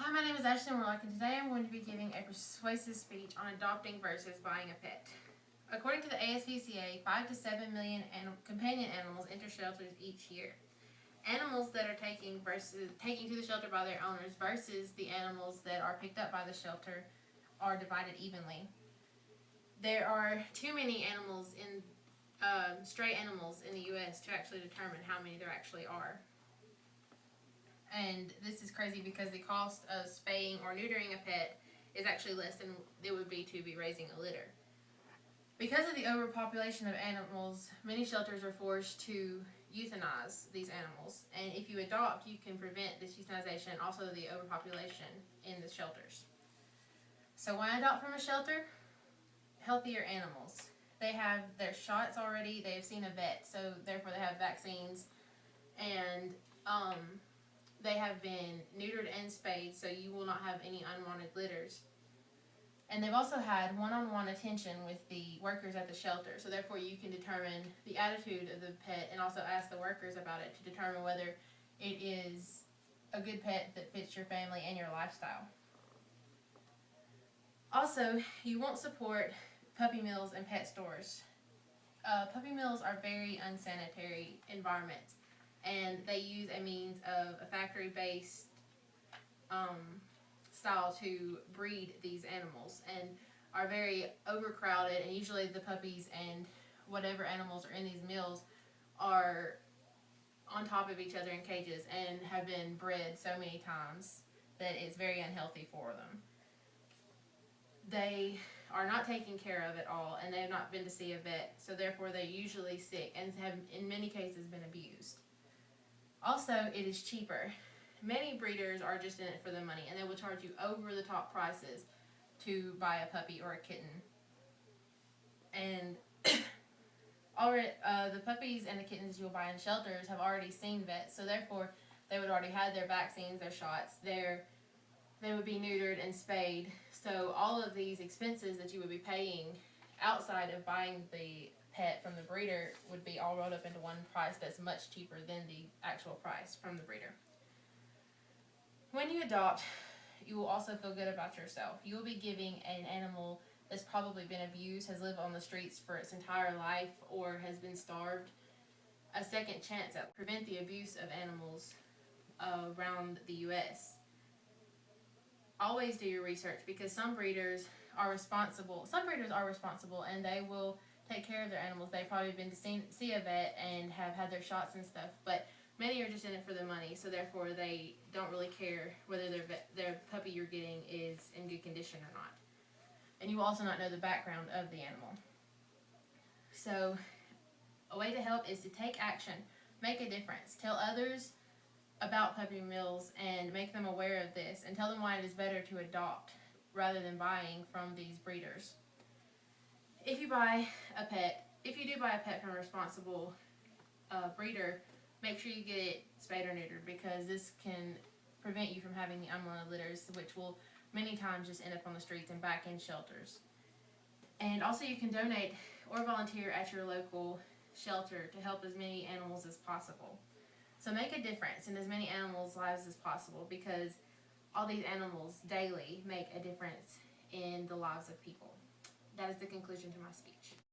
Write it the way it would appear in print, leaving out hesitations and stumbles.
Hi, my name is Ashley Morlock, and today I'm going to be giving a persuasive speech on adopting versus buying a pet. According to the ASPCA, 5 to 7 million companion animals enter shelters each year. Animals that are taken to the shelter by their owners versus the animals that are picked up by the shelter are divided evenly. There are too many animals in stray animals in the U.S. to actually determine how many there actually are. And this is crazy because the cost of spaying or neutering a pet is actually less than it would be to be raising a litter. Because of the overpopulation of animals, many shelters are forced to euthanize these animals. And if you adopt, you can prevent this euthanization and also the overpopulation in the shelters. So why adopt from a shelter? Healthier animals. They have their shots already. They have seen a vet, so therefore they have vaccines. And they have been neutered and spayed, so you will not have any unwanted litters. And they've also had one-on-one attention with the workers at the shelter, so therefore you can determine the attitude of the pet and also ask the workers about it to determine whether it is a good pet that fits your family and your lifestyle. Also, you won't support puppy mills and pet stores. Puppy mills are very unsanitary environments, and they use a means of a factory-based style to breed these animals and are very overcrowded, and usually the puppies and whatever animals are in these mills are on top of each other in cages and have been bred so many times that it's very unhealthy for them. They are not taken care of at all, and they have not been to see a vet, so therefore they're usually sick and have in many cases been abused. Also, it is cheaper. Many breeders are just in it for the money, and they will charge you over the top prices to buy a puppy or a kitten. And already, the puppies and the kittens you'll buy in shelters have already seen vets, so therefore they would already have their vaccines, their shots, they would be neutered and spayed. So all of these expenses that you would be paying outside of buying the pet from the breeder would be all rolled up into one price that's much cheaper than the actual price from the breeder. When you adopt, you will also feel good about yourself. You will be giving an animal that's probably been abused, has lived on the streets for its entire life, or has been starved, a second chance at prevent the abuse of animals around the U.S. Always do your research, because some breeders are responsible and they will take care of their animals. They've probably been to see a vet and have had their shots and stuff, but many are just in it for the money, so therefore they don't really care whether their puppy you're getting is in good condition or not. And you will also not know the background of the animal. So a way to help is to take action, make a difference, tell others about puppy mills and make them aware of this, and tell them why it is better to adopt rather than buying from these breeders. If you do buy a pet from a responsible breeder, make sure you get it spayed or neutered, because this can prevent you from having the unwanted litters, which will many times just end up on the streets and back in shelters. And also you can donate or volunteer at your local shelter to help as many animals as possible. So make a difference in as many animals' lives as possible, because all these animals daily make a difference in the lives of people. That is the conclusion to my speech.